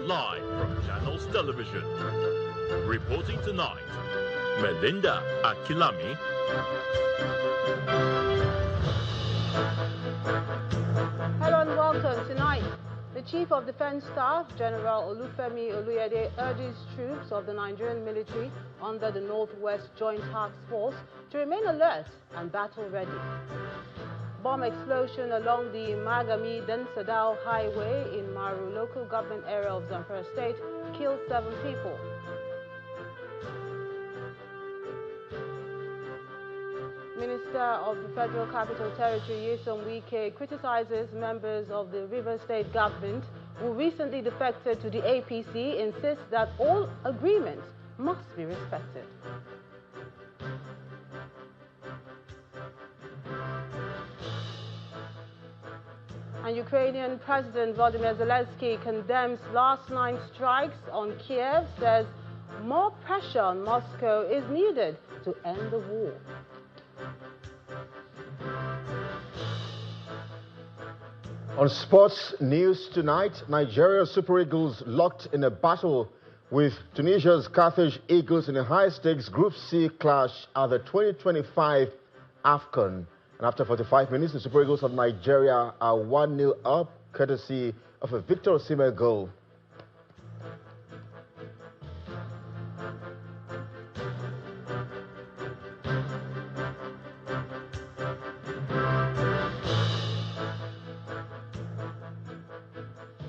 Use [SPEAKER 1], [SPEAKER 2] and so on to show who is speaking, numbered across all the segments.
[SPEAKER 1] live from Channels Television. Reporting tonight, Melinda Akilami.
[SPEAKER 2] Hello and welcome. Tonight, the Chief of Defense Staff, General Olufemi Oluyede, urges troops of the Nigerian military under the Northwest Joint Task Force to remain alert and battle-ready. Bomb explosion along the Magami-Densadao Highway in Maru local government area of Zamfara State killed 7 people. Minister of the Federal Capital Territory, Nyesom Wike, criticizes members of the River State government who recently defected to the APC, insists that all agreements must be respected. And Ukrainian President Volodymyr Zelensky condemns last night's strikes on Kiev, says more pressure on Moscow is needed to end the war.
[SPEAKER 3] On sports news tonight, Nigeria Super Eagles locked in a battle with Tunisia's Carthage Eagles in a high-stakes Group C clash at the 2025 AFCON. And after 45 minutes, the Super Eagles of Nigeria are 1-0 up, courtesy of a Victor Osimhen goal.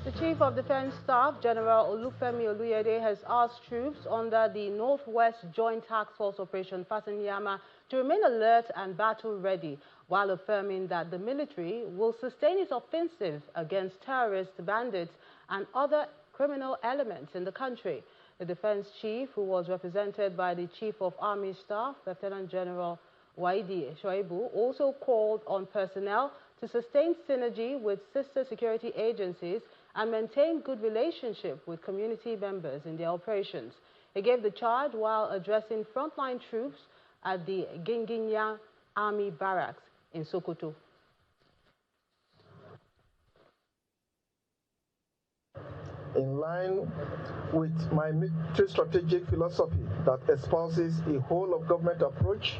[SPEAKER 2] The Chief of Defense Staff, General Olufemi Oluyede, has asked troops under the Northwest Joint Task Force Operation Fasanyama to remain alert and battle-ready, while affirming that the military will sustain its offensive against terrorists, bandits, and other criminal elements in the country. The defense chief, who was represented by the Chief of Army Staff, Lieutenant General Waidi Shoaibu, also called on personnel to sustain synergy with sister security agencies and maintain good relationship with community members in their operations. He gave the charge while addressing frontline troops at the Ginginya Army Barracks in Sokoto.
[SPEAKER 4] In line with my military strategic philosophy that espouses a whole-of-government approach,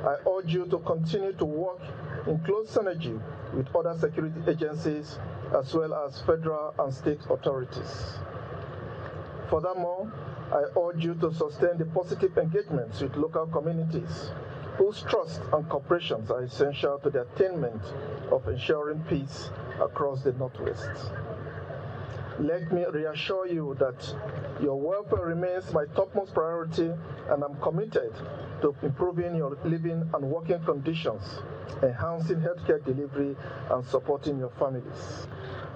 [SPEAKER 4] I urge you to continue to work in close synergy with other security agencies as well as federal and state authorities. Furthermore, I urge you to sustain the positive engagements with local communities whose trust and cooperation are essential to the attainment of ensuring peace across the Northwest. Let me reassure you that your welfare remains my topmost priority, and I'm committed to improving your living and working conditions, enhancing healthcare delivery, and supporting your families.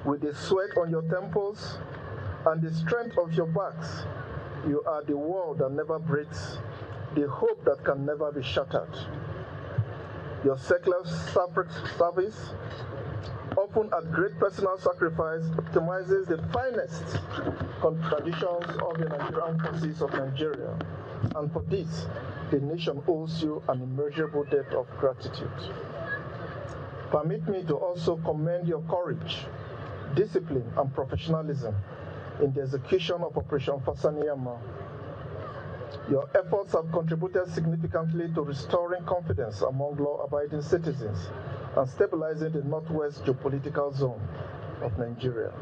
[SPEAKER 4] With the sweat on your temples and the strength of your backs, you are the wall that never breaks, the hope that can never be shattered. Your selfless service, often at great personal sacrifice, optimizes the finest traditions of the Nigerian forces of Nigeria. And for this, the nation owes you an immeasurable debt of gratitude. Permit me to also commend your courage, discipline, and professionalism in the execution of Operation Fasanyama. Your efforts have contributed significantly to restoring confidence among law-abiding citizens and stabilizing the Northwest geopolitical zone of Nigeria,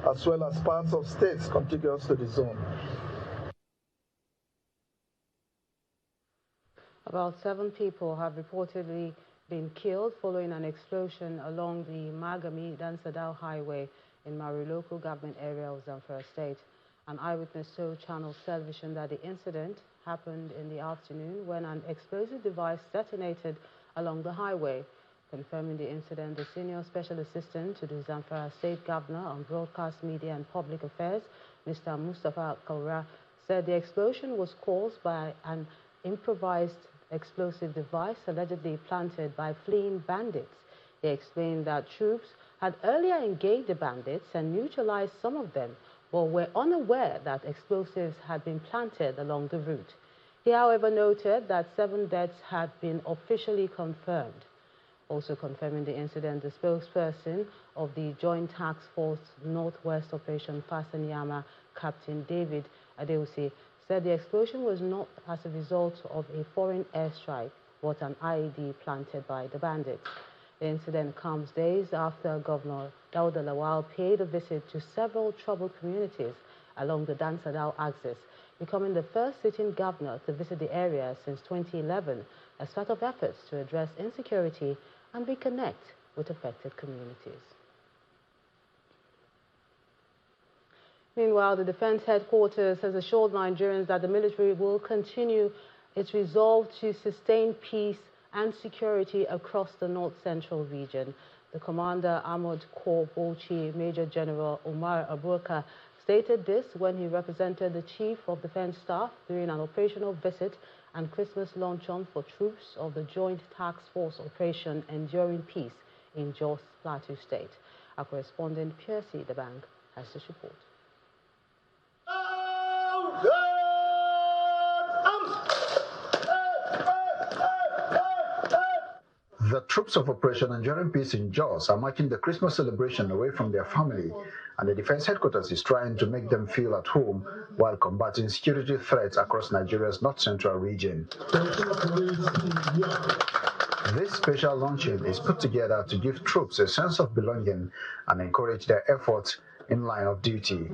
[SPEAKER 4] as well as parts of states contiguous to the zone.
[SPEAKER 2] About 7 people have reportedly been killed following an explosion along the Magami-Densadao Highway in Maru local government area of Zamfara State. An eyewitness told Channels Television that the incident happened in the afternoon when an explosive device detonated along the highway. Confirming the incident, the Senior Special Assistant to the Zamfara State Governor on Broadcast Media and Public Affairs, Mr. Mustafa Kwara, said the explosion was caused by an improvised explosive device allegedly planted by fleeing bandits. He explained that troops had earlier engaged the bandits and neutralized some of them, but were unaware that explosives had been planted along the route. He, however, noted that 7 deaths had been officially confirmed. Also confirming the incident, the spokesperson of the Joint Task Force Northwest Operation Fasanyama, Captain David Adeusi, said the explosion was not as a result of a foreign airstrike, but an IED planted by the bandits. The incident comes days after Governor Dauda Lawal paid a visit to several troubled communities along the Dan-Sadao axis, becoming the first sitting governor to visit the area since 2011 as part of efforts to address insecurity and reconnect with affected communities. Meanwhile, the Defense Headquarters has assured Nigerians that the military will continue its resolve to sustain peace and security across the north-central region. The Commander Armored Corps Bauchi Major General Umar Abubakar stated this when he represented the Chief of Defense Staff during an operational visit and Christmas luncheon for troops of the Joint Task Force Operation Enduring Peace in Jos Plateau State. Our correspondent Piercy Debang has this report.
[SPEAKER 5] The troops of Operation Enduring Peace in Jos are marking the Christmas celebration away from their family, and the Defense Headquarters is trying to make them feel at home while combating security threats across Nigeria's north-central region. This special launching is put together to give troops a sense of belonging and encourage their efforts in line of duty.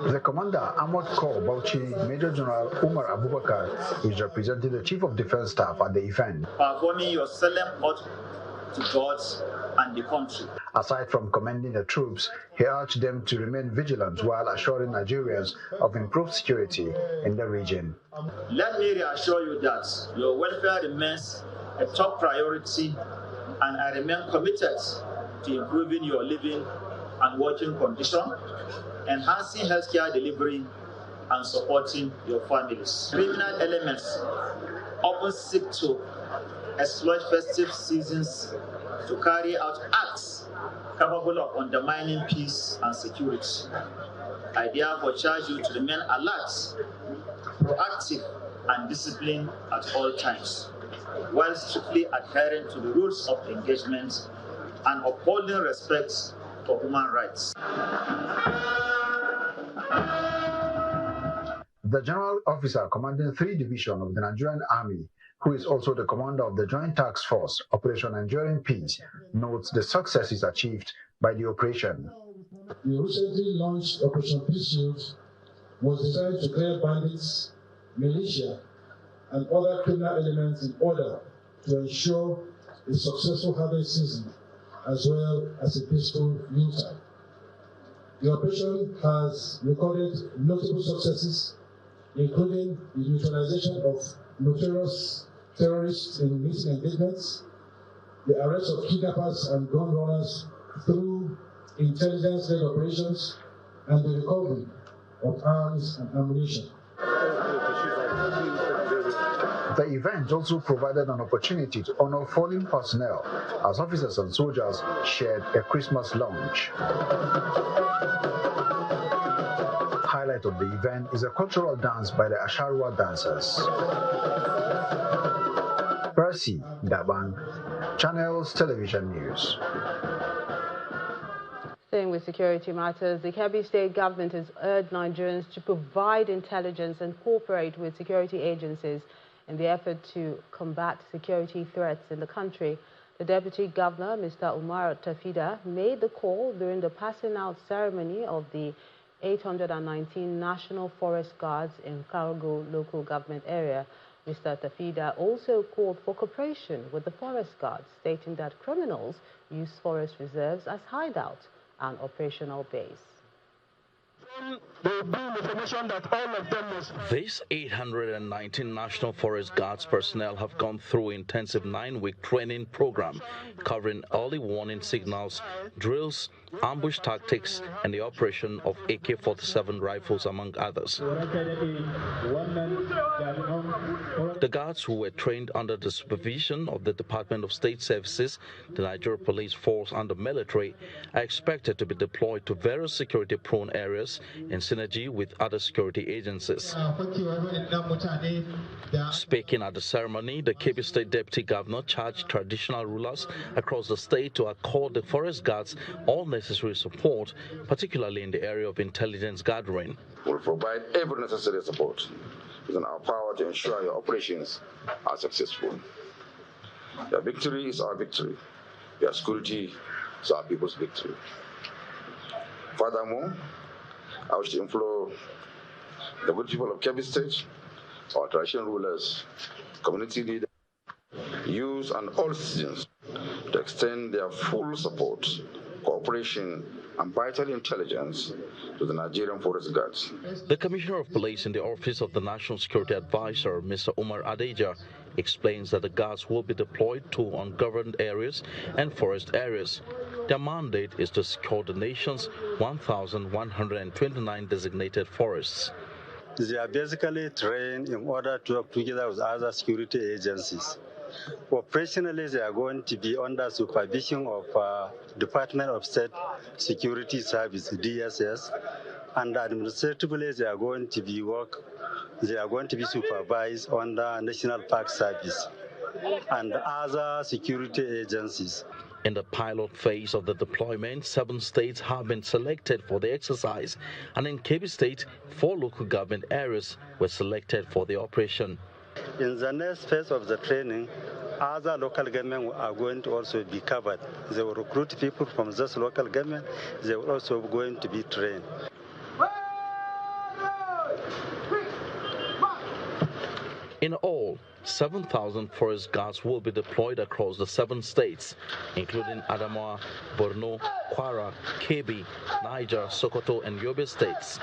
[SPEAKER 5] The Commander, Armored Corps Bauchi Major General Umar Abubakar, is representing the Chief of Defense Staff at the event.
[SPEAKER 6] Performing your solemn oath to God and the country.
[SPEAKER 5] Aside from commending the troops, he urged them to remain vigilant while assuring Nigerians of improved security in the region.
[SPEAKER 6] Let me reassure you that your welfare remains a top priority, and I remain committed to improving your living and working condition, enhancing healthcare delivery, and supporting your families. Criminal elements often seek to exploit festive seasons to carry out acts capable of undermining peace and security. I therefore charge you to remain alert, proactive, and disciplined at all times, while strictly adhering to the rules of engagement and upholding respect for human rights.
[SPEAKER 5] The General Officer commanding 3 Division of the Nigerian Army, who is also the commander of the Joint Task Force Operation Enduring Peace, notes the successes achieved by the operation.
[SPEAKER 7] The recently launched Operation Peace Shield was designed to clear bandits, militia, and other criminal elements in order to ensure a successful harvest season as well as a peaceful Yuletide. The operation has recorded notable successes, including the neutralization of notorious terrorists in recent engagements, the arrest of kidnappers and gun runners through intelligence-led operations, and the recovery of arms and ammunition.
[SPEAKER 5] The event also provided an opportunity to honor fallen personnel as officers and soldiers shared a Christmas lunch. Highlight of the event is a cultural dance by the Asharwa dancers. Percy Dabang, Channels Television News.
[SPEAKER 2] Staying with security matters, the Kebbi State government has urged Nigerians to provide intelligence and cooperate with security agencies in the effort to combat security threats in the country. The Deputy Governor, Mr. Umar Tafida, made the call during the passing out ceremony of the 819 National Forest Guards in Cargo local government area. Mr. Tafida also called for cooperation with the forest guards, stating that criminals use forest reserves as hideouts and operational base.
[SPEAKER 8] These 819 National Forest Guards personnel have gone through an intensive 9-week training program covering early warning signals, drills, ambush tactics, and the operation of AK-47 rifles, among others. The guards, who were trained under the supervision of the Department of State Services, the Nigeria Police Force, and the military, are expected to be deployed to various security-prone areas areas in synergy with other security agencies. Speaking at the ceremony, the Kebbi State Deputy Governor charged traditional rulers across the state to accord the forest guards all necessary support, particularly in the area of intelligence gathering.
[SPEAKER 9] We'll provide every necessary support within our power to ensure your operations are successful. Your victory is our victory. Your security is our people's victory. Furthermore, I wish to implore the good people of Kebbi State, our traditional rulers, community leaders, youth, and all citizens to extend their full support, cooperation, and vital intelligence to the Nigerian Forest Guards.
[SPEAKER 8] The Commissioner of Police in the Office of the National Security Advisor, Mr. Umar Adeja, explains that the guards will be deployed to ungoverned areas and forest areas. Their mandate is to secure the nation's 1,129 designated forests.
[SPEAKER 10] They are basically trained in order to work together with other security agencies. Operationally, they are going to be under supervision of Department of State Security Service, DSS, and administratively they are going to be supervised under National Park Service and other security agencies.
[SPEAKER 8] In the pilot phase of the deployment, 7 states have been selected for the exercise, and in Kebbi State, 4 local government areas were selected for the operation.
[SPEAKER 10] In the next phase of the training, other local government are going to also be covered. They will recruit people from this local government. They will also going to be trained.
[SPEAKER 8] In all, 7,000 forest guards will be deployed across the 7 states, including Adamawa, Borno, Kwara, Kebbi, Niger, Sokoto, and Yobe states.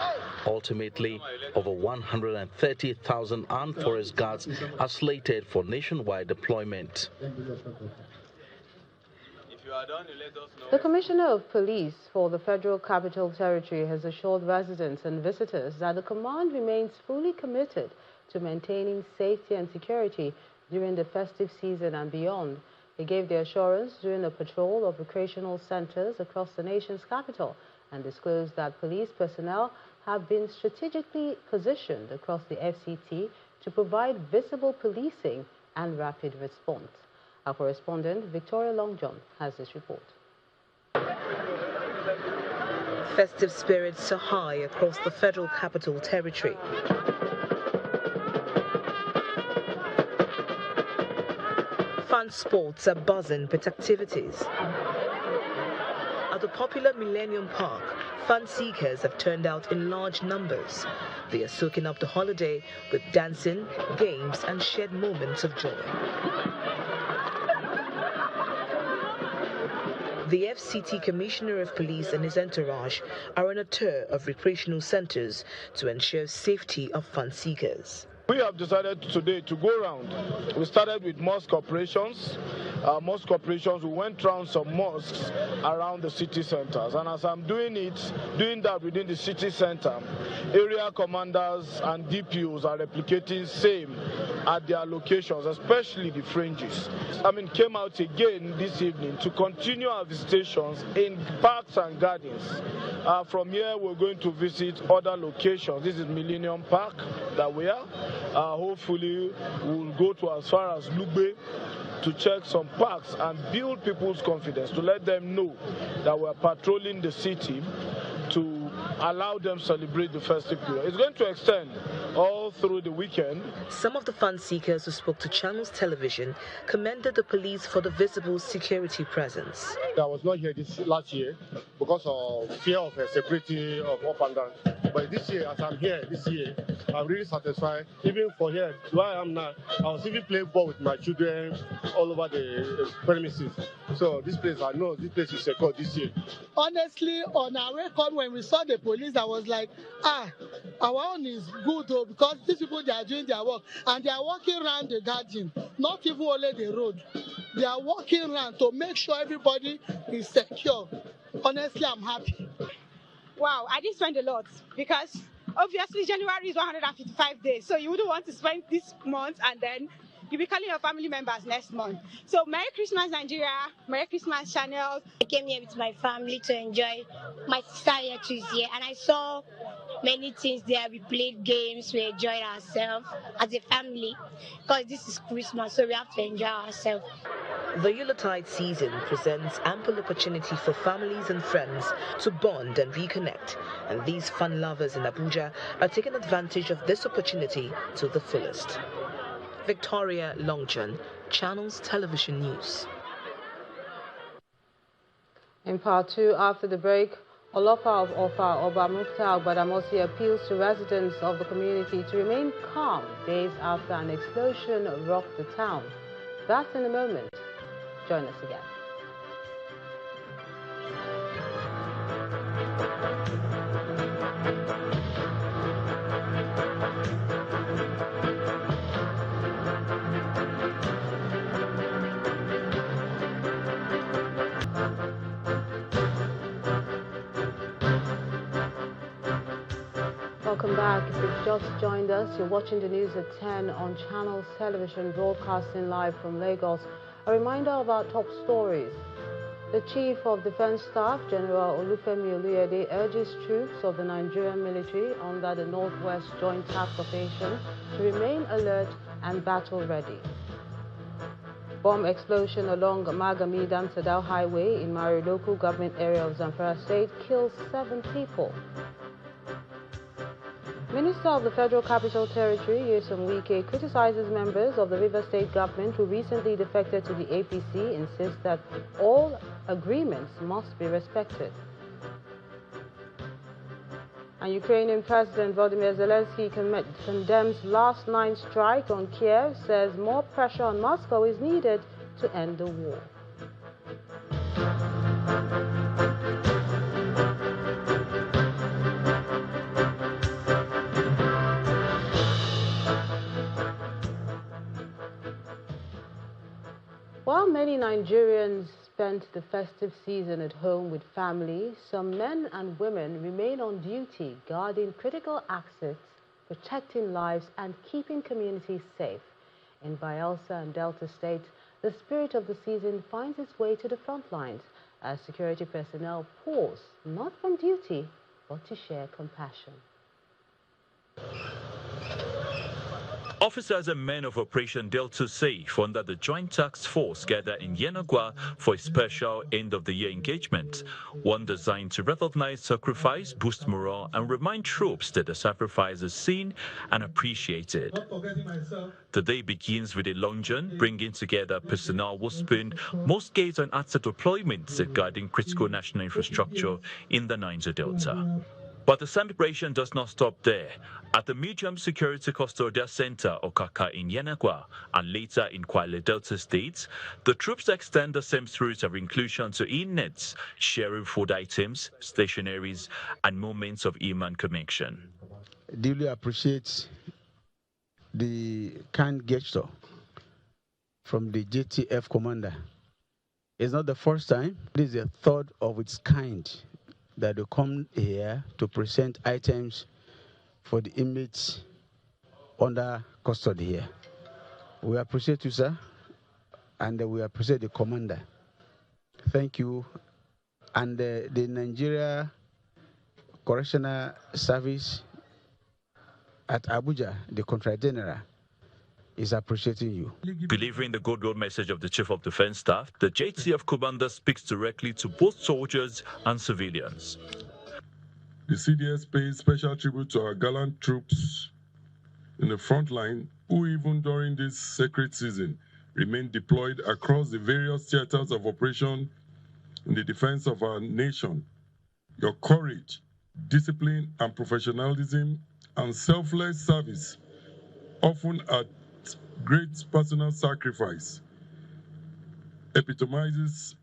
[SPEAKER 8] Ultimately, over 130,000 armed forest guards are slated for nationwide deployment.
[SPEAKER 2] The Commissioner of Police for the Federal Capital Territory has assured residents and visitors that the command remains fully committed to maintaining safety and security during the festive season and beyond. He gave the assurance during a patrol of recreational centers across the nation's capital and disclosed that police personnel have been strategically positioned across the FCT to provide visible policing and rapid response. Our correspondent, Victoria Longjohn, has this report.
[SPEAKER 11] Festive spirits are high across the Federal Capital Territory. Fun sports are buzzing with activities. At the popular Millennium Park, fun seekers have turned out in large numbers. They are soaking up the holiday with dancing, games, and shared moments of joy. The FCT Commissioner of Police and his entourage are on a tour of recreational centers to ensure safety of fun seekers.
[SPEAKER 12] We have decided today to go around. We started with mosque operations. We went around some mosques around the city centers. And as I'm doing that within the city center, area commanders and DPOs are replicating same at their locations, especially the fringes. Came out again this evening to continue our visitations in parks and gardens. From here, we're going to visit other locations. This is Millennium Park that we are. Hopefully, we'll go to as far as Lugbe to check some parks and build people's confidence, to let them know that we're patrolling the city, to allow them celebrate the festive period. It's going to extend all through the weekend.
[SPEAKER 11] Some of the fun seekers who spoke to Channels Television commended the police for the visible security presence.
[SPEAKER 13] I was not here this last year because of fear of security of up and down. But this year, as I'm here this year, I'm really satisfied. Even for here, where I am now, I was even playing ball with my children all over the premises. So this place, I know this place is secure this year.
[SPEAKER 14] Honestly, on our record, when we saw the police, I was like, our own is good though, because these people, they are doing their work and they are walking around the garden, not even only the road. They are walking around to make sure everybody is secure. Honestly, I'm happy.
[SPEAKER 15] Wow, I did spend a lot because obviously January is 155 days, so you wouldn't want to spend this month and then you'll be calling your family members next month. So Merry Christmas, Nigeria. Merry Christmas, channel.
[SPEAKER 16] I came here with my family to enjoy. My sister here too is here, and I saw many things there. We played games, we enjoyed ourselves as a family, because this is Christmas, so we have to enjoy ourselves.
[SPEAKER 11] The Yuletide season presents ample opportunity for families and friends to bond and reconnect, and these fun lovers in Abuja are taking advantage of this opportunity to the fullest. Victoria Longchan, Channels Television News.
[SPEAKER 2] In part 2, after the break, Olopa of Ofa Oba Mufta Badamosi appeals to residents of the community to remain calm days after an explosion rocked the town. That's in a moment. Join us again. Welcome back. If you've just joined us, you're watching the news at 10 on Channels Television, broadcasting live from Lagos. A reminder of our top stories. The Chief of Defense Staff, General Olufemi Oluyede, urges troops of the Nigerian military under the Northwest Joint Task Operation to remain alert and battle-ready. Bomb explosion along Magami-Damsadao Highway in Mari local government area of Zamfara State kills 7 people. Minister of the Federal Capital Territory, Nyesom Wike, criticizes members of the River State government who recently defected to the APC, insists that all agreements must be respected. And Ukrainian President Volodymyr Zelensky condemns last night's strike on Kiev, says more pressure on Moscow is needed to end the war. While many Nigerians spent the festive season at home with family, some men and women remain on duty, guarding critical assets, protecting lives, and keeping communities safe. In Bayelsa and Delta State, the spirit of the season finds its way to the front lines as security personnel pause, not from duty, but to share compassion.
[SPEAKER 1] Officers and men of Operation Delta Safe under the Joint Task Force gathered in Yenagwa for a special end-of-the-year engagement, one designed to recognize sacrifice, boost morale, and remind troops that the sacrifice is seen and appreciated. The day begins with a luncheon, bringing together personnel who spend most days on asset deployments safeguarding critical national infrastructure in the Niger Delta. But the celebration does not stop there. At the Medium Security Custodial Center, Okaka in Yenagwa, and later in Kwara Delta States, the troops extend the same spirit of inclusion to inmates, sharing food items, stationaries, and moments of human connection.
[SPEAKER 17] Deeply appreciate the kind gesture from the JTF commander. It's not the first time. This is the third of its kind that they come here to present items for the inmates under custody here. We appreciate you, sir, and we appreciate the commander. Thank you. And the Nigeria Correctional Service at Abuja, the Contract General, is appreciating you.
[SPEAKER 1] Delivering the goodwill message of the Chief of Defense Staff, the JTF commander speaks directly to both soldiers and civilians.
[SPEAKER 18] The CDS pays special tribute to our gallant troops in the front line who, even during this sacred season, remain deployed across the various theaters of operation in the defense of our nation. Your courage, discipline, and professionalism and selfless service, often at great personal sacrifice, epitomizes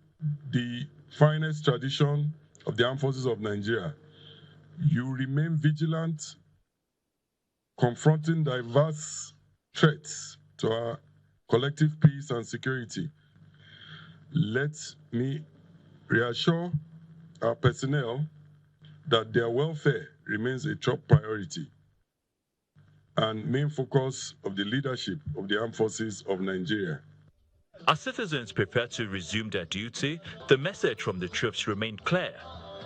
[SPEAKER 18] the finest tradition of the armed forces of Nigeria. You remain vigilant, confronting diverse threats to our collective peace and security. Let me reassure our personnel that their welfare remains a top priority. and main focus of the leadership of the armed forces of Nigeria.
[SPEAKER 1] As citizens prepare to resume their duty, the message from the troops remained clear.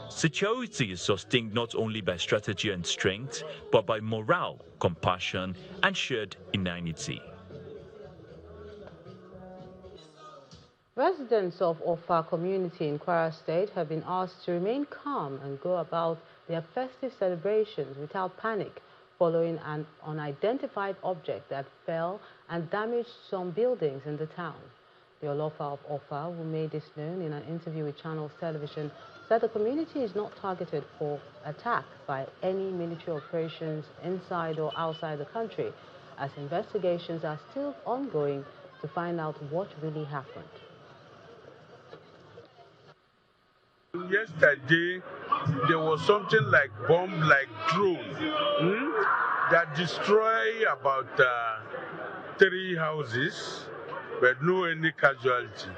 [SPEAKER 1] Security is sustained not only by strategy and strength, but by morale, compassion, and shared inanity.
[SPEAKER 2] Residents of Ofa community in Kwara State have been asked to remain calm and go about their festive celebrations without panic following an unidentified object that fell and damaged some buildings in the town. The Olofa of Ofa, who made this known in an interview with Channels Television, said the community is not targeted for attack by any military operations inside or outside the country, as investigations are still ongoing to find out what really happened.
[SPEAKER 19] Yesterday, there was something like bomb, like drone, that destroyed about 3 houses, but no any casualty.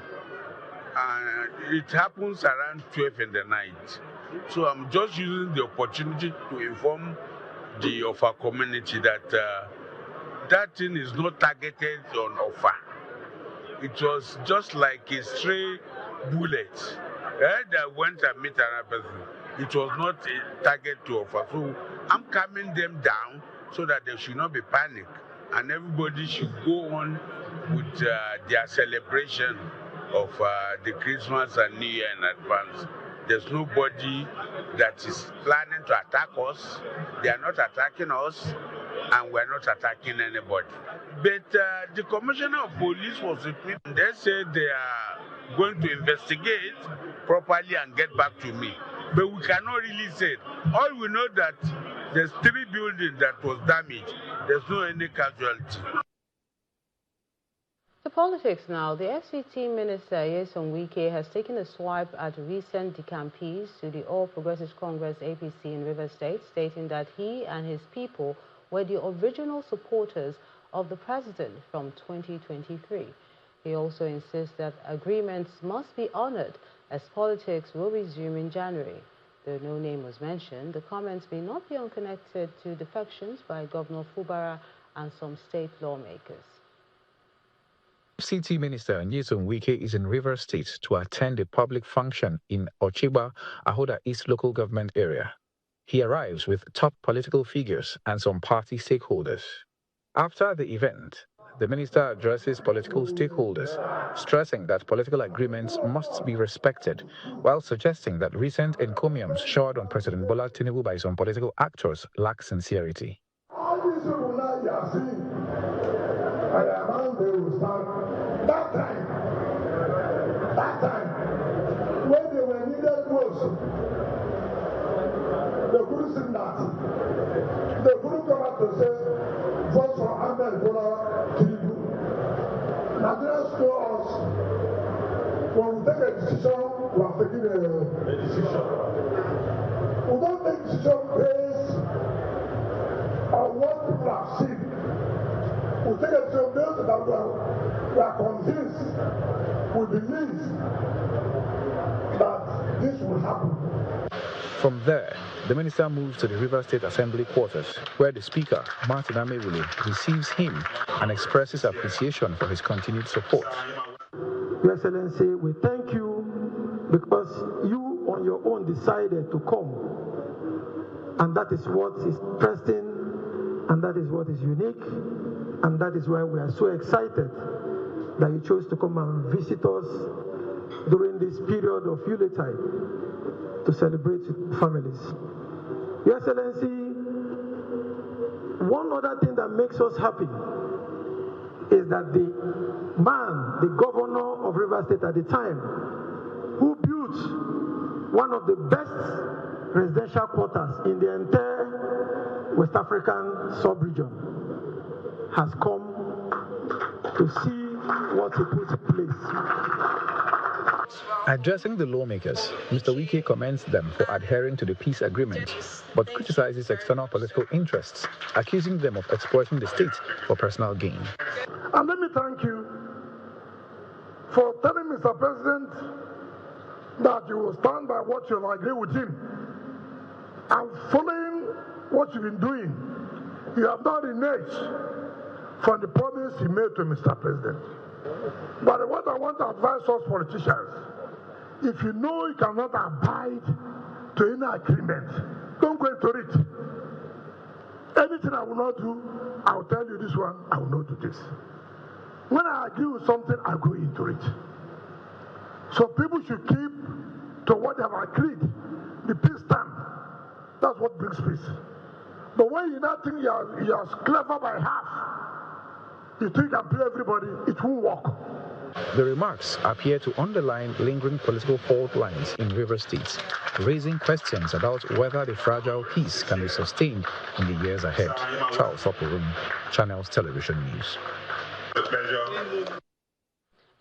[SPEAKER 19] And it happens around 12 in the night. So I'm just using the opportunity to inform of our community that that thing is not targeted on Ofa. It was just like a stray bullet that went and met another person. It was not a target to Ofa. So I'm calming them down so that they should not be panicked, and everybody should go on with their celebration of the Christmas and New Year in advance. There's nobody that is planning to attack us. They are not attacking us, and we're not attacking anybody. But the Commissioner of Police was with me. They said they are going to investigate properly and get back to me. But we cannot really say it. All we know that there's 3 buildings that was damaged. There's no any casualty.
[SPEAKER 2] To politics now, the FCT Minister Nyesom Wike has taken a swipe at recent decampees to the All Progressives Congress APC in Rivers State, stating that he and his people were the original supporters of the president from 2023. He also insists that agreements must be honored as politics will resume in January. Though no name was mentioned, the comments may not be unconnected to defections by Governor Fubara and some state lawmakers.
[SPEAKER 20] FCT Minister Nyesom Wike is in Rivers State to attend a public function in Ochiba, Ahoda East local government area. He arrives with top political figures and some party stakeholders. After the event, the minister addresses political stakeholders, stressing that political agreements must be respected, while suggesting that recent encomiums showered on President Bola Tinubu by some political actors lack sincerity.
[SPEAKER 21] That time, when they were needed most, they couldn't sing that. They couldn't come out to say, vote for Ahmed Bola Tinubu. Nigerians know us. When we take a decision, we are taking a decision. We don't take decision based on what people have seen. We take a decision based on that we are convinced. We believe that this will happen.
[SPEAKER 20] From there, the minister moves to the River State Assembly quarters, where the Speaker, Martin Amewule, receives him and expresses appreciation for his continued support.
[SPEAKER 21] Your Excellency, we thank you because you on your own decided to come. And that is what is interesting, and that is what is unique, and that is why we are so excited that you chose to come and visit us during this period of Yuletide to celebrate with families. Your Excellency, one other thing that makes us happy is that the man, the governor of Rivers State at the time, who built one of the best residential quarters in the entire West African sub-region, has come to see what he put in place.
[SPEAKER 20] Addressing the lawmakers, Mr. Wike commends them for adhering to the peace agreement, but criticizes external political interests, accusing them of exploiting the state for personal gain.
[SPEAKER 21] And let me thank you for telling Mr. President that you will stand by what you have agreed with him and following what you've been doing
[SPEAKER 3] you have not reneged from the promise you made to Mr. President. But what I want to advise us politicians, if you know you cannot abide to any agreement, don't go into it. Anything I will not do, I will tell you this one, I will not do this. When I agree with something, I go into it. So people should keep to what they have agreed. The peace stamp. That's what brings peace. But when you not think you are clever by half, you think you can play everybody, it won't work.
[SPEAKER 20] The remarks appear to underline lingering political fault lines in River State, raising questions about whether the fragile peace can be sustained in the years ahead. Charles Oporum, Channels Television News.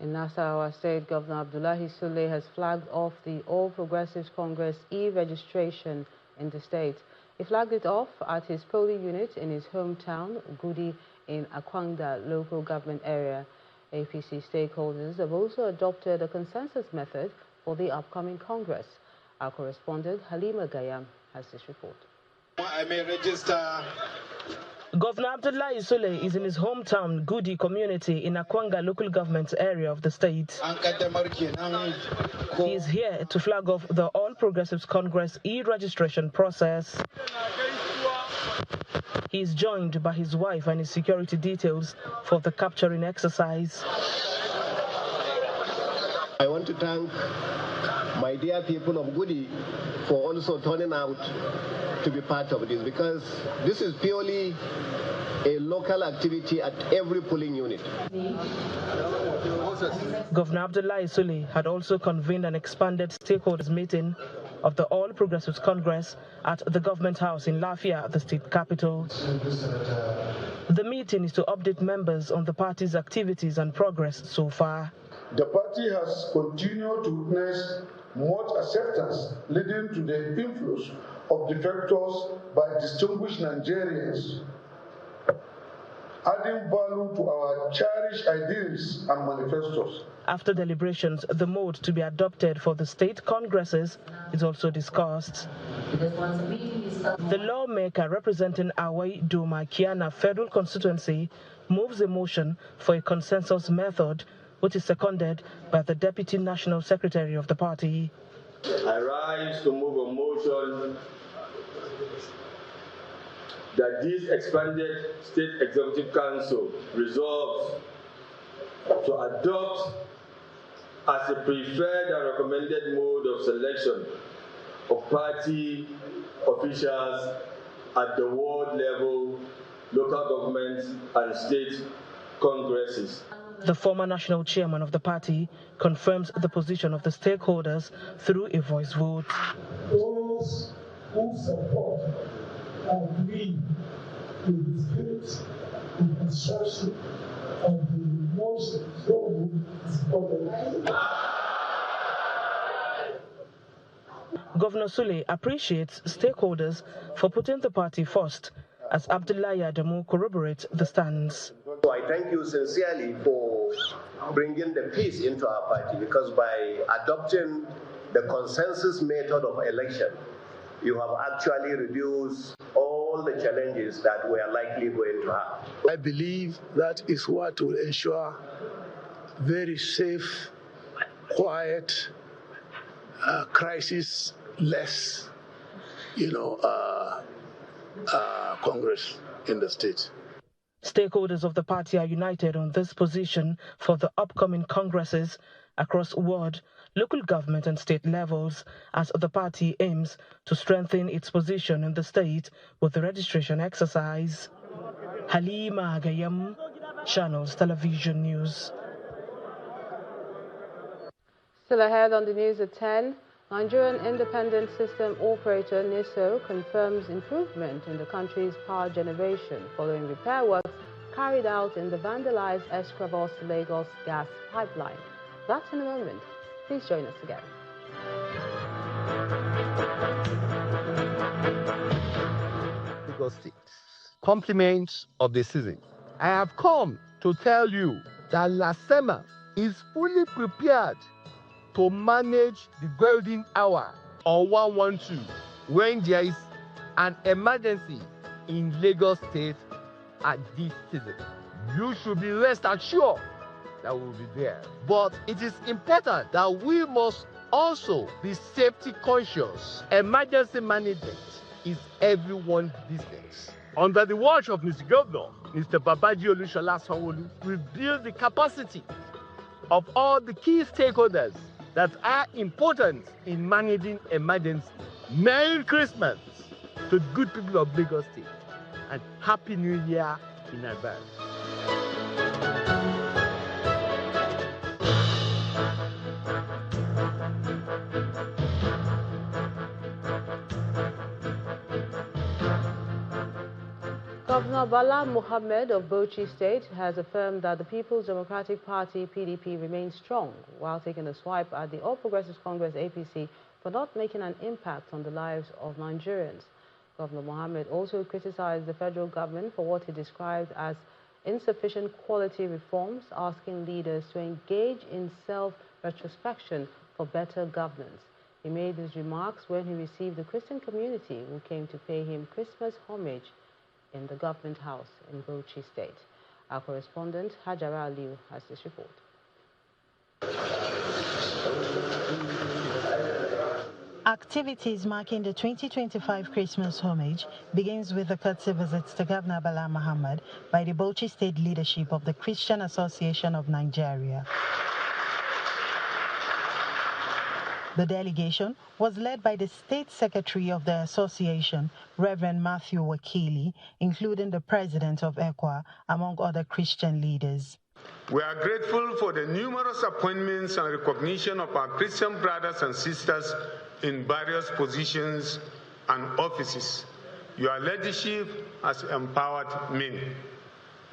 [SPEAKER 2] In Nasarawa State, Governor Abdullahi Sule has flagged off the All Progressives Congress e-registration in the state. He flagged it off at his polling unit in his hometown, Gudi, in Akwanga local government area. APC stakeholders have also adopted a consensus method for the upcoming Congress. Our correspondent, Halima Gayam, has this report.
[SPEAKER 22] I may register.
[SPEAKER 23] Governor Abdullahi Sule is in his hometown, Gudi community in Akwanga local government area of the state. He is here to flag off the All Progressives Congress e-registration process. He is joined by his wife and his security details for the capturing exercise.
[SPEAKER 22] I want to thank my dear people of Gudi for also turning out to be part of this, because this is purely a local activity at every polling unit.
[SPEAKER 23] Governor Abdullahi Sule had also convened an expanded stakeholders meeting of the All Progressives Congress at the Government House in Lafia, the state capital. The meeting is to update members on the party's activities and progress so far.
[SPEAKER 3] The party has continued to witness much acceptance, leading to the influence of defectors by distinguished Nigerians, adding value to our cherished ideals and manifestos.
[SPEAKER 23] After deliberations, the mode to be adopted for the state congresses is also discussed. The lawmaker representing Awai Duma Kiana Federal Constituency moves a motion for a consensus method, which is seconded by the Deputy National Secretary of the party.
[SPEAKER 24] I rise to move a motion that this expanded State Executive Council resolves to adopt as a preferred and recommended mode of selection of party officials at the ward level, local governments and state congresses.
[SPEAKER 23] The former national chairman of the party confirms the position of the stakeholders through a voice vote.
[SPEAKER 21] Those who support agree with the spirit and construction of the motion so supported.
[SPEAKER 23] Governor Sule appreciates stakeholders for putting the party first, as Abdullahi Adamu corroborates the stance.
[SPEAKER 22] So I thank you sincerely for bringing the peace into our party, because by adopting the consensus method of election, you have actually reduced all the challenges that we are likely going to have.
[SPEAKER 21] I believe that is what will ensure very safe, quiet, crisis-less, Congress in the state.
[SPEAKER 23] Stakeholders of the party are united on this position for the upcoming congresses across ward, local government and state levels, as the party aims to strengthen its position in the state with the registration exercise. Halima Gayam, Channels Television News.
[SPEAKER 2] Still ahead on the news at 10, Nigerian Independent System Operator NISO confirms improvement in the country's power generation following repair works carried out in the vandalized Escravos to Lagos gas pipeline. That's in a moment. Please join us again.
[SPEAKER 25] Lagos State. Compliments of the season. I have come to tell you that LASEMA is fully prepared to manage the golden hour on 112 when there is an emergency in Lagos State at this season. You should be rest assured that we will be there. But it is important that we must also be safety conscious. Emergency management is everyone's business. Under the watch of Mr. Governor, Mr. Babaji Olushola Sanwo-Olu, we build the capacity of all the key stakeholders that are important in managing emergency. Merry Christmas to the good people of Lagos State and Happy New Year in advance.
[SPEAKER 2] Governor Bala Mohammed of Bauchi State has affirmed that the People's Democratic Party, PDP, remains strong, while taking a swipe at the All Progressives Congress, APC, for not making an impact on the lives of Nigerians. Governor Mohammed also criticized the federal government for what he described as insufficient quality reforms, asking leaders to engage in self-retrospection for better governance. He made these remarks when he received the Christian community who came to pay him Christmas homage in the government house in Bauchi State. Our correspondent, Hajara Aliu, has this report.
[SPEAKER 4] Activities marking the 2025 Christmas homage begins with a courtesy visit to Governor Bala Mohammed by the Bauchi State leadership of the Christian Association of Nigeria. The delegation was led by the State Secretary of the Association, Reverend Matthew Wakili, including the President of ECWA, among other Christian leaders.
[SPEAKER 5] We are grateful for the numerous appointments and recognition of our Christian brothers and sisters in various positions and offices. Your leadership has empowered many.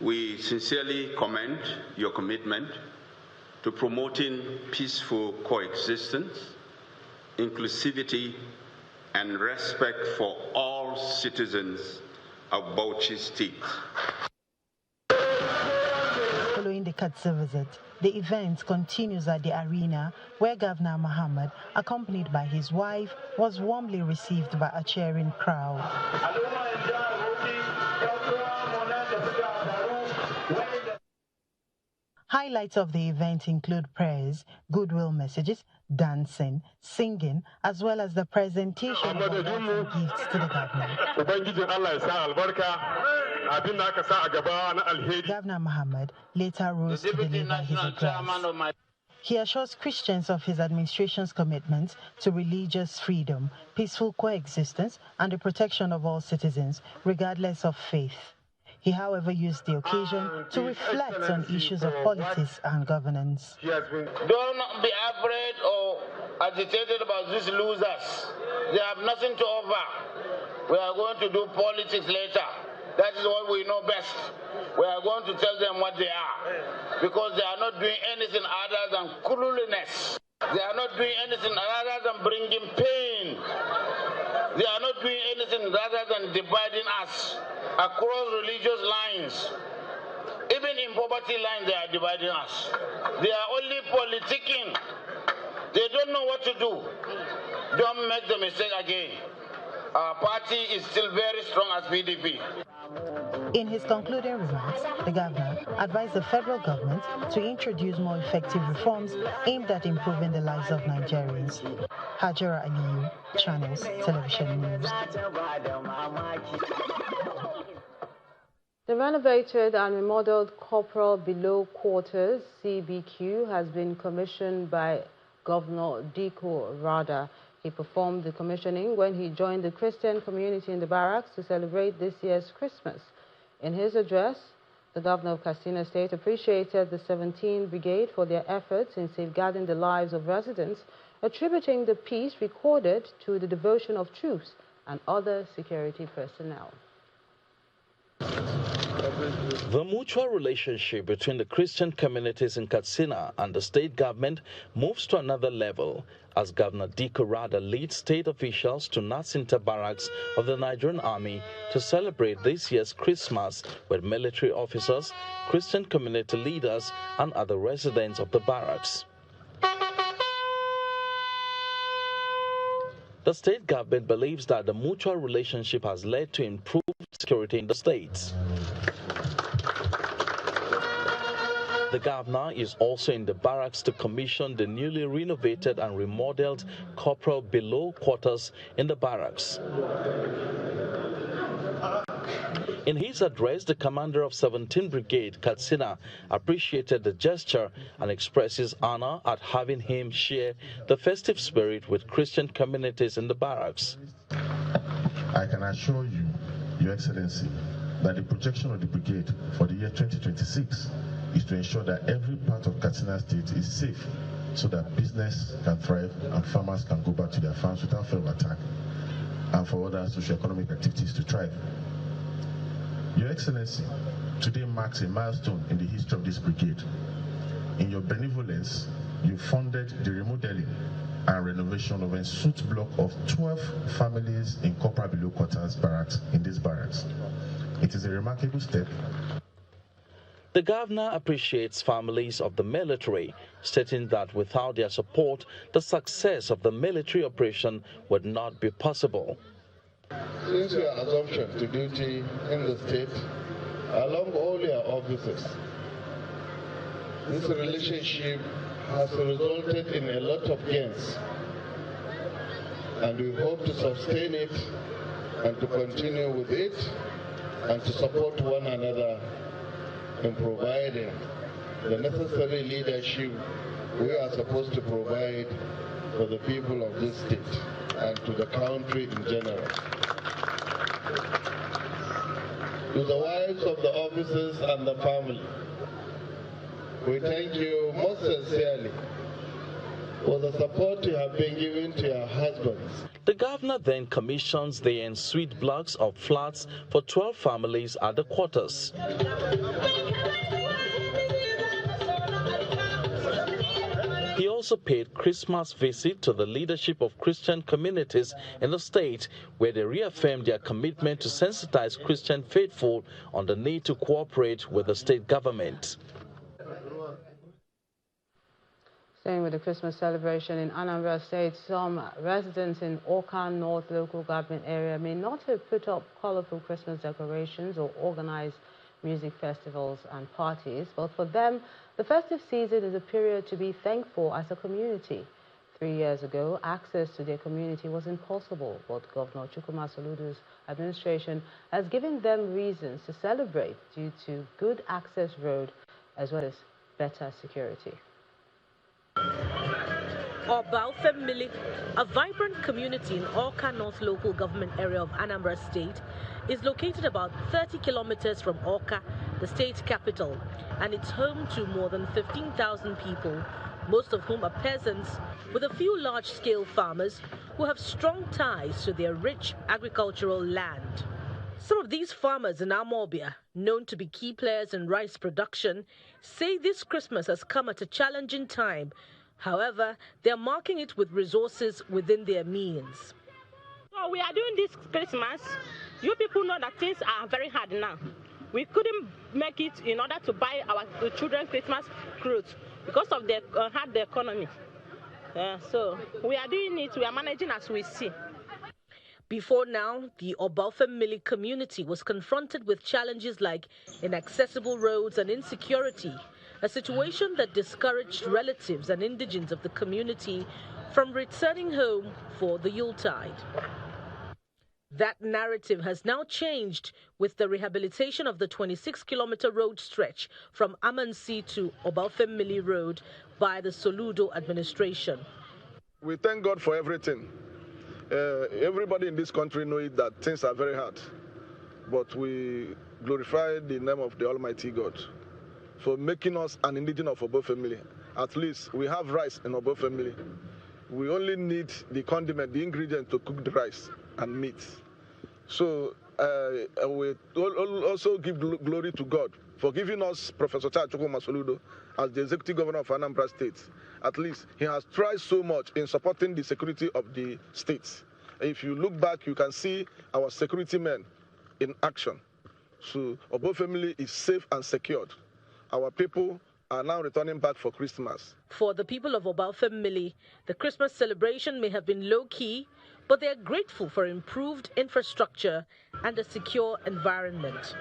[SPEAKER 6] We sincerely commend your commitment to promoting peaceful coexistence, inclusivity, and respect for all citizens of Bauchi State.
[SPEAKER 4] Following the Katsina visit, the event continues at the arena where Governor Mohammed, accompanied by his wife, was warmly received by a cheering crowd. Highlights of the event include prayers, goodwill messages, dancing, singing, as well as the presentation of gifts to the governor. Governor Mohammed later rose to deliver his address. He assures Christians of his administration's commitment to religious freedom, peaceful coexistence, and the protection of all citizens, regardless of faith. He, however, used the occasion to reflect on issues of politics and governance.
[SPEAKER 7] Do not be afraid or agitated about these losers. They have nothing to offer. We are going to do politics later. That is what we know best. We are going to tell them what they are, because they are not doing anything other than cruelness. They are not doing anything other than bringing pain. They are not doing anything rather than dividing us across religious lines. Even in poverty lines, they are dividing us. They are only politicking. They don't know what to do. Don't make the mistake again. Our party is still very strong as PDP.
[SPEAKER 4] In his concluding remarks, the governor advised the federal government to introduce more effective reforms aimed at improving the lives of Nigerians. Hajara Aliyu, Channels Television News.
[SPEAKER 2] The renovated and remodeled Corporal Below Quarters, CBQ, has been commissioned by Governor Diko Rada. He performed the commissioning when he joined the Christian community in the barracks to celebrate this year's Christmas. In his address, the governor of Katsina State appreciated the 17th Brigade for their efforts in safeguarding the lives of residents, attributing the peace recorded to the devotion of troops and other security personnel.
[SPEAKER 8] The mutual relationship between the Christian communities in Katsina and the state government moves to another level as Governor Diko Rada leads state officials to Nasinta Barracks of the Nigerian Army to celebrate this year's Christmas with military officers, Christian community leaders, and other residents of the barracks. The state government believes that the mutual relationship has led to improved security in the states. The governor is also in the barracks to commission the newly renovated and remodeled corporal below quarters in the barracks. In his address, the commander of 17th Brigade, Katsina, appreciated the gesture and expresses honor at having him share the festive spirit with Christian communities in the barracks.
[SPEAKER 9] I can assure you, Your Excellency, that the projection of the brigade for the year 2026 is to ensure that every part of Katsina State is safe so that business can thrive and farmers can go back to their farms without fear of attack, and for other socio-economic activities to thrive. Your Excellency, today marks a milestone in the history of this brigade. In your benevolence, you funded the remodeling and renovation of a suite block of 12 families in corporal below quarters barracks in this barracks. It is a remarkable step.
[SPEAKER 8] The governor appreciates families of the military, stating that without their support, the success of the military operation would not be possible.
[SPEAKER 25] Since your assumption to duty in the state, along all your offices, this relationship has resulted in a lot of gains, and we hope to sustain it and to continue with it and to support one another in providing the necessary leadership we are supposed to provide for the people of this state and to the country in general. To the wives of the officers and the family, we thank you most sincerely for the support you have been giving to your husbands.
[SPEAKER 8] The governor then commissions the en-suite blocks of flats for 12 families at the quarters. He also paid Christmas visit to the leadership of Christian communities in the state, where they reaffirmed their commitment to sensitize Christian faithful on the need to cooperate with the state government.
[SPEAKER 2] Staying with the Christmas celebration in Anambra State, some residents in Awka North local government area may not have put up colorful Christmas decorations or organized music festivals and parties, but for them, the festive season is a period to be thankful as a community. 3 years ago, access to their community was impossible, but Governor Chukwuma Soludo's administration has given them reasons to celebrate due to good access road as well as better security.
[SPEAKER 11] Obaufemili, a vibrant community in Awka North local government area of Anambra State, is located about 30 kilometers from Awka, the state capital, and it's home to more than 15,000 people, most of whom are peasants, with a few large-scale farmers who have strong ties to their rich agricultural land. Some of these farmers in Amobia, known to be key players in rice production, say this Christmas has come at a challenging time. However, they are marking it with resources within their means.
[SPEAKER 10] So we are doing this Christmas. You people know that things are very hard now. We couldn't make it in order to buy our children Christmas clothes because of the hard economy. So we are doing it. We are managing as we see.
[SPEAKER 11] Before now, the Obaufemili community was confronted with challenges like inaccessible roads and insecurity, a situation that discouraged relatives and indigents of the community from returning home for the Yuletide. That narrative has now changed with the rehabilitation of the 26-kilometer road stretch from Amansi to Obaufemili Road by the Soludo administration.
[SPEAKER 12] We thank God for everything. Everybody in this country knows that things are very hard, but we glorify the name of the Almighty God for making us an indigene of Obaufemili. At least we have rice in Obaufemili. We only need the condiment, the ingredient to cook the rice and meat. So we also give glory to God for giving us Professor Chukwuma Soludo as the executive governor of Anambra State. At least he has tried so much in supporting the security of the state. If you look back, you can see our security men in action. So Obaufemili is safe and secured. Our people are now returning back for Christmas.
[SPEAKER 11] For the people of Obaufemili, the Christmas celebration may have been low-key, but they are grateful for improved infrastructure and a secure environment.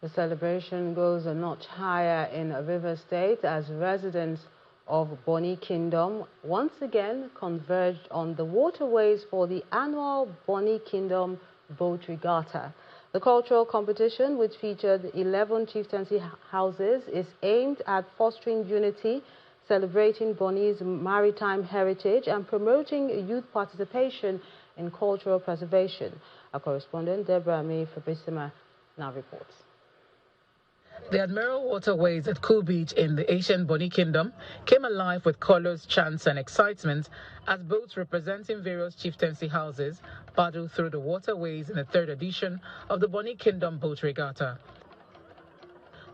[SPEAKER 2] The celebration goes a notch higher in Rivers State as residents of Bonny Kingdom once again converged on the waterways for the annual Bonny Kingdom Boat Regatta. The cultural competition, which featured 11 chieftaincy houses, is aimed at fostering unity, celebrating Bonny's maritime heritage, and promoting youth participation in cultural preservation. Our correspondent, Deborah May Fabrisima, now reports.
[SPEAKER 13] The Admiral waterways at Cool Beach in the ancient Bonny Kingdom came alive with colors, chants and excitement as boats representing various chieftaincy houses paddled through the waterways in the third edition of the Bonny Kingdom Boat Regatta.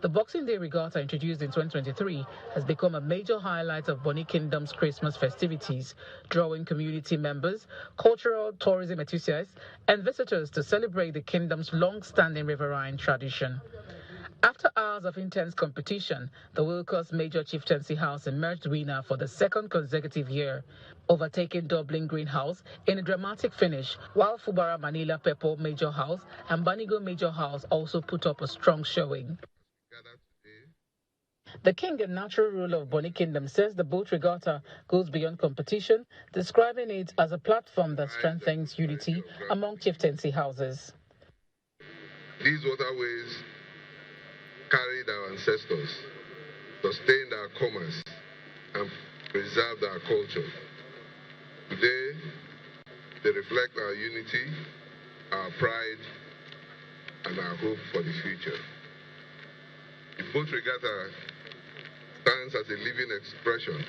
[SPEAKER 13] The Boxing Day Regatta, introduced in 2023, has become a major highlight of Bonny Kingdom's Christmas festivities, drawing community members, cultural tourism enthusiasts and visitors to celebrate the kingdom's long-standing riverine tradition. After hours of intense competition, the Wilcox Major Chieftaincy House emerged winner for the second consecutive year, overtaking Dublin Green House in a dramatic finish, while Fubara Manila Pepo Major House and Banigo Major House also put up a strong showing. The king and natural ruler of Bonny Kingdom says the boat regatta goes beyond competition, describing it as a platform that strengthens unity among chieftaincy houses.
[SPEAKER 14] These waterways carried our ancestors, sustained our commerce, and preserved our culture. Today, they reflect our unity, our pride, and our hope for the future. The boat regatta stands as a living expression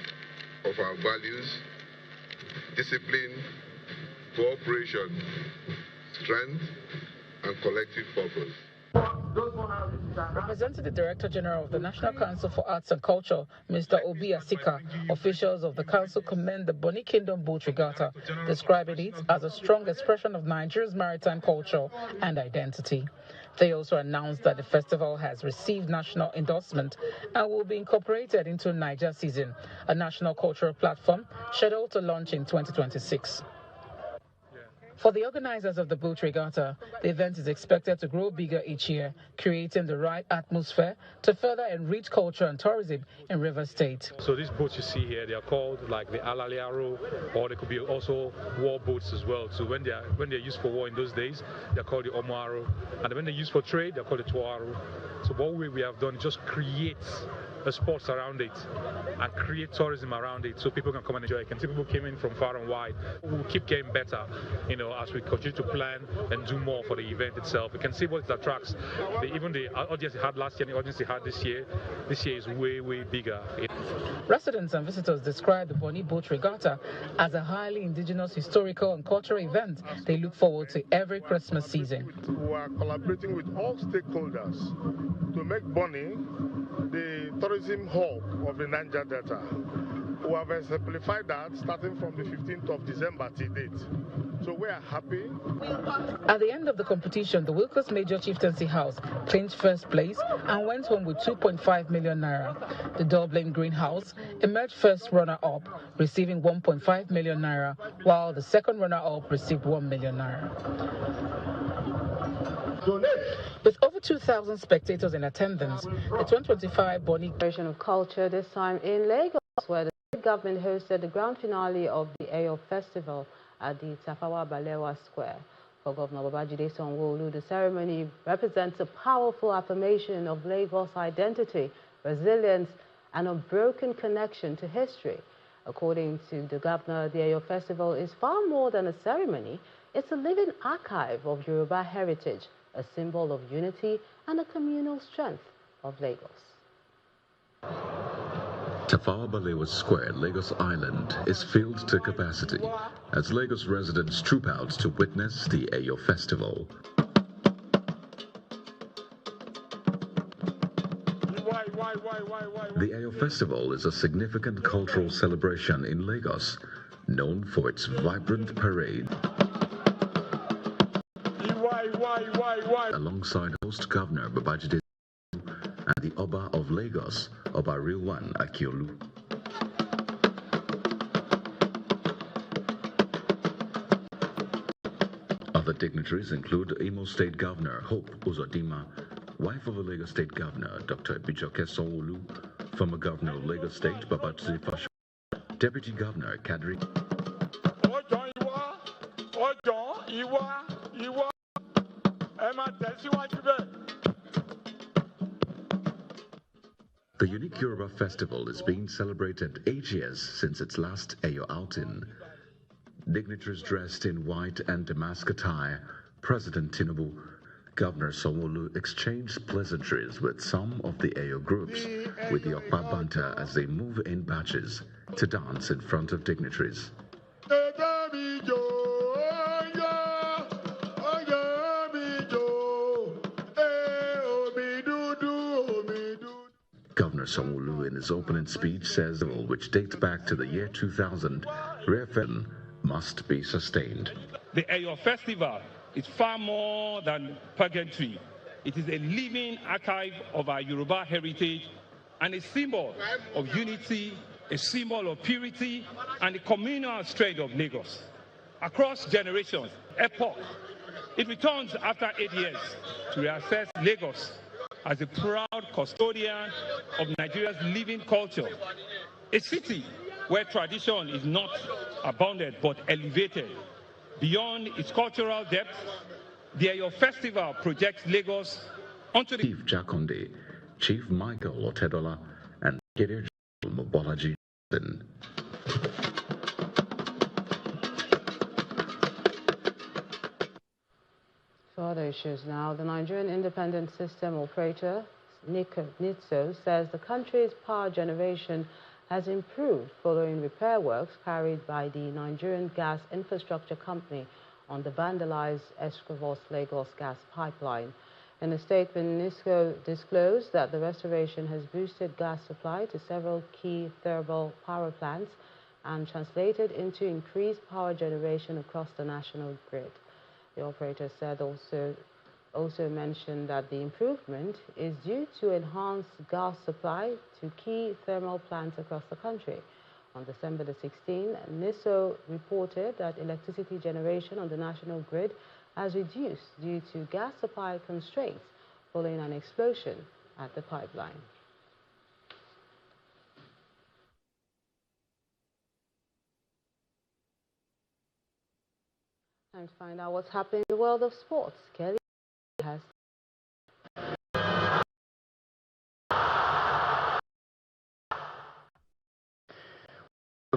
[SPEAKER 14] of our values, discipline, cooperation, strength, and collective purpose.
[SPEAKER 13] Representing the Director General of the National Council for Arts and Culture, Mr. Obi Asika, officials of the council commend the Bonny Kingdom Boat Regatta, describing it as a strong expression of Nigeria's maritime culture and identity. They also announced that the festival has received national endorsement and will be incorporated into Niger Season, a national cultural platform scheduled to launch in 2026. For the organizers of the boat regatta, the event is expected to grow bigger each year, creating the right atmosphere to further enrich culture and tourism in Rivers State.
[SPEAKER 15] So these boats you see here, they are called like the Alaliaro, or they could be also war boats as well. So when they're used for war in those days, they're called the Omoaro, and when they're used for trade, they're called the Tuaro. So what we have done is just create a sports around it and create tourism around it so people can come and enjoy it. You can see people came in from far and wide. We'll keep getting better, as we continue to plan and do more for the event itself. We can see what it attracts. Even the audience they had last year and the audience they had this year is way, way bigger.
[SPEAKER 13] Residents and visitors describe the Bonny Boat Regatta as a highly indigenous historical and cultural event they look forward to every Christmas season.
[SPEAKER 12] We are collaborating with all stakeholders to make Bonny the tourism hub of the Niger Delta. We have exemplified that starting from the 15th of December to date. So we are happy.
[SPEAKER 13] At the end of the competition, the Wilcox Major Chieftaincy House clinched first place and went home with 2.5 million naira. The Dublin Green House emerged first runner-up, receiving 1.5 million naira, while the second runner-up received 1 million naira. With over 2,000 spectators in attendance, the 2025 Bonny
[SPEAKER 2] of Culture, this time in Lagos, where the state government hosted the grand finale of the Ayo Festival at the Tafawa Balewa Square. For Governor Babajide Sanwo-Olu, the ceremony represents a powerful affirmation of Lagos' identity, resilience, and unbroken connection to history. According to the governor, the Ayo Festival is far more than a ceremony. It's a living archive of Yoruba heritage, a symbol of unity and a communal strength of Lagos.
[SPEAKER 16] Tafawa Balewa Square, Lagos Island, is filled to capacity as Lagos residents troop out to witness the Ayo Festival. The Ayo Festival is a significant cultural celebration in Lagos, known for its vibrant parade. Alongside host Governor Babajide and the Oba of Lagos, Oba Rilwan Akiolu. Other dignitaries include Imo State Governor Hope Uzodinma, wife of the Lagos State Governor, Dr. Bijoke Sanwo-Olu, former Governor of Lagos State, Babatude Fashola, Deputy Governor, Kadri. The unique Yoruba festival is being celebrated 8 years since its last Eyo outing. Dignitaries dressed in white and damask attire, President Tinubu, Governor Sanwo-Olu exchanged pleasantries with some of the Eyo groups with the Okpa banter as they move in batches to dance in front of dignitaries. Governor Sanwo-Olu in his opening speech says the which dates back to the year 2000, referendum must be sustained.
[SPEAKER 1] The Eyo Festival is far more than pageantry. It is a living archive of our Yoruba heritage and a symbol of unity, a symbol of purity, and the communal strength of Lagos. Across generations, epoch, it returns after 8 years to reassess Lagos as a proud custodian of Nigeria's living culture, a city where tradition is not abounded but elevated. Beyond its cultural depth, the Eyo Festival projects Lagos onto the...
[SPEAKER 16] Chief Jakonde, Chief Michael Otedola, and Brigadier General Mobolaji.
[SPEAKER 2] For other issues now, the Nigerian Independent System Operator, NITSO, says the country's power generation has improved following repair works carried by the Nigerian Gas Infrastructure Company on the vandalized Escravos-Lagos gas pipeline. In a statement, NITSO disclosed that the restoration has boosted gas supply to several key thermal power plants and translated into increased power generation across the national grid. The operator said also mentioned that the improvement is due to enhanced gas supply to key thermal plants across the country. On December the 16th, NITSO reported that electricity generation on the national grid has reduced due to gas supply constraints following an explosion at the pipeline. Time to find out what's happening in the world of sports. Kelly has...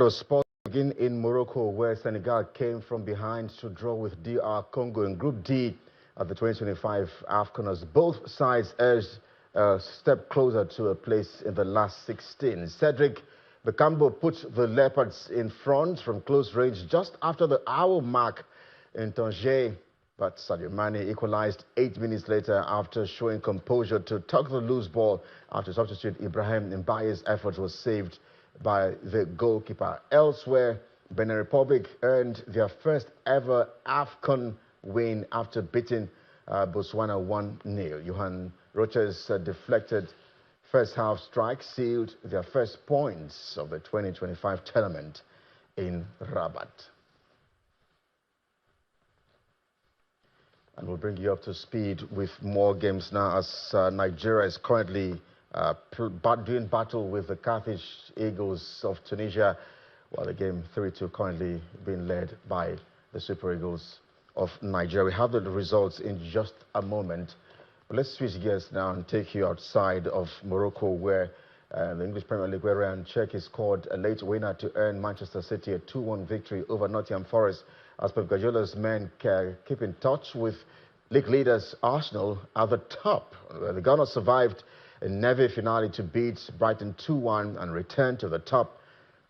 [SPEAKER 17] Sports begin in Morocco, where Senegal came from behind to draw with DR Congo in Group D at the 2025 AFCON, as both sides urged a step closer to a place in the last 16. Cedric Bakambu put the Leopards in front from close range just after the hour mark in Tanger, but Sadio Mane equalized 8 minutes later after showing composure to tuck the loose ball after substitute Ibrahim Mbaye's effort was saved by the goalkeeper. Elsewhere, Benin Republic earned their first ever AFCON win after beating Botswana 1-0. Johan Roche's deflected first half strike sealed their first points of the 2025 tournament in Rabat. And we'll bring you up to speed with more games now, as Nigeria is currently doing battle with the Carthage Eagles of Tunisia, while the game 3-2 currently being led by the Super Eagles of Nigeria. We have the results in just a moment. But let's switch gears now and take you outside of Morocco, where the English Premier League, where Ryan Cherki scored a late winner to earn Manchester City a 2-1 victory over Nottingham Forest, as Pep Guardiola's men keep in touch with league leaders Arsenal at the top. The Gunners survived a Navy finale to beat Brighton 2-1 and return to the top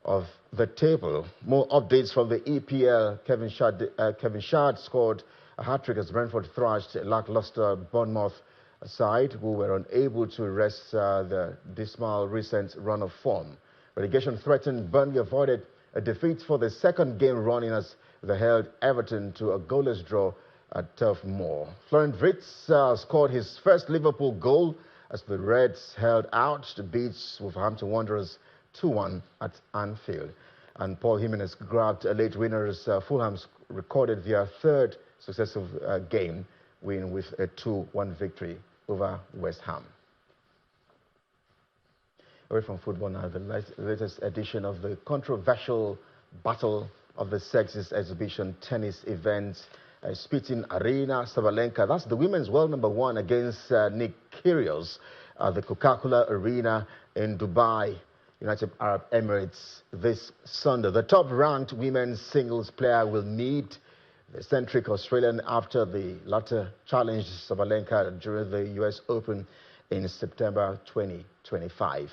[SPEAKER 17] of the table. More updates from the EPL. Kevin Shard scored a hat-trick as Brentford thrashed a lackluster Bournemouth side, who were unable to arrest the dismal recent run of form. Relegation threatened. Burnley avoided a defeat for the second game running as they held Everton to a goalless draw at Turf Moor. Florian Wirtz scored his first Liverpool goal as the Reds held out to beat Wolverhampton Wanderers 2-1 at Anfield. And Paul Jimenez grabbed a late winner as Fulham recorded their third successive game win with a 2-1 victory over West Ham. Away from football now, the latest edition of the controversial Battle of the Sexes exhibition tennis event, pitting Arina Sabalenka, that's the women's world #1, against Nick Kyrgios at the Coca-Cola Arena in Dubai, United Arab Emirates, this Sunday. The top-ranked women's singles player will meet the eccentric Australian after the latter challenged Sabalenka during the US Open in September 2025.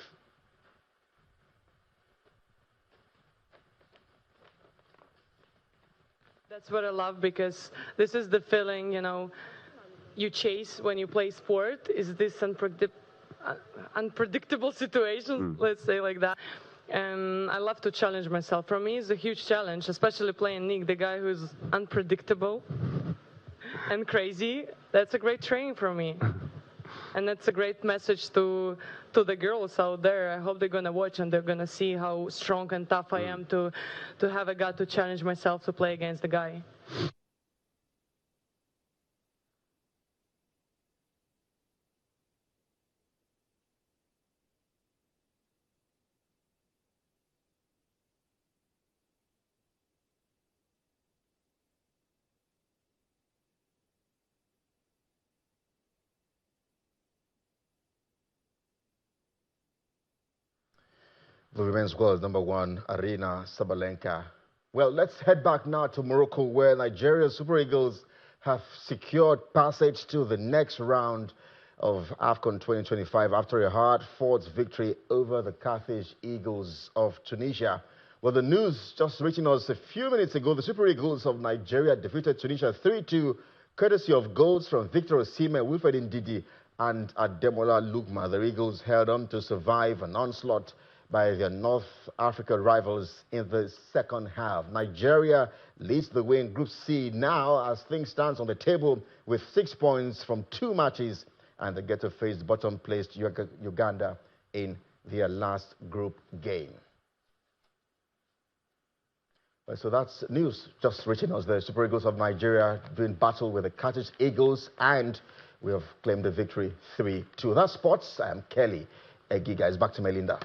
[SPEAKER 3] That's what I love, because this is the feeling, you know, you chase when you play sport, is this unpredictable situation, let's say like that. And I love to challenge myself. For me, it's a huge challenge, especially playing Nick, the guy who's unpredictable and crazy. That's a great training for me. And that's a great message to the girls out there. I hope they're going to watch and they're going to see how strong and tough I am to have a guy to challenge myself to play against the guy.
[SPEAKER 17] The women's world #1, Arina Sabalenka. Well, let's head back now to Morocco, where Nigeria's Super Eagles have secured passage to the next round of AFCON 2025 after a hard-fought victory over the Carthage Eagles of Tunisia. Well, the news just reaching us a few minutes ago, the Super Eagles of Nigeria defeated Tunisia 3-2, courtesy of goals from Victor Osimhen, Wilfred Ndidi, and Ademola Lookman. The Eagles held on to survive an onslaught by their North Africa rivals in the second half. Nigeria leads the way in Group C now as things stand on the table with 6 points from 2 matches, and they get to face bottom-placed Uganda in their last group game. So that's news just reaching us. The Super Eagles of Nigeria doing battle with the Carthage Eagles, and we have claimed the victory 3-2. That's sports. I am Kelly Egiga. It's back to Melinda.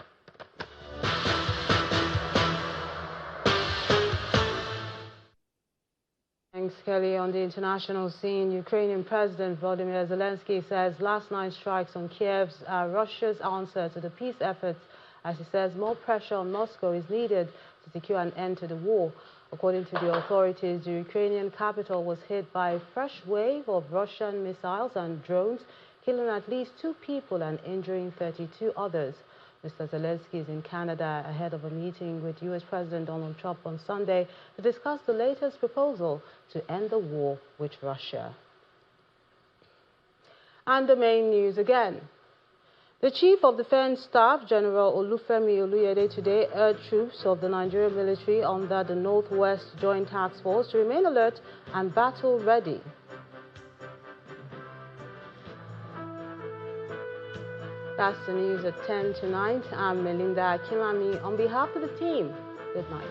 [SPEAKER 2] Thanks, Kelly. On the international scene, Ukrainian President Volodymyr Zelensky says last night's strikes on Kiev are Russia's answer to the peace efforts, as he says more pressure on Moscow is needed to secure an end to the war. According to the authorities, the Ukrainian capital was hit by a fresh wave of Russian missiles and drones, killing at least 2 people and injuring 32 others. Mr. Zelensky is in Canada ahead of a meeting with U.S. President Donald Trump on Sunday to discuss the latest proposal to end the war with Russia. And the main news again. The Chief of Defense Staff, General Olufemi Oluyede, today urged troops of the Nigerian military under the Northwest Joint Task Force to remain alert and battle ready. That's the news at 10 tonight. I'm Melinda Kilami. On behalf of the team, good night.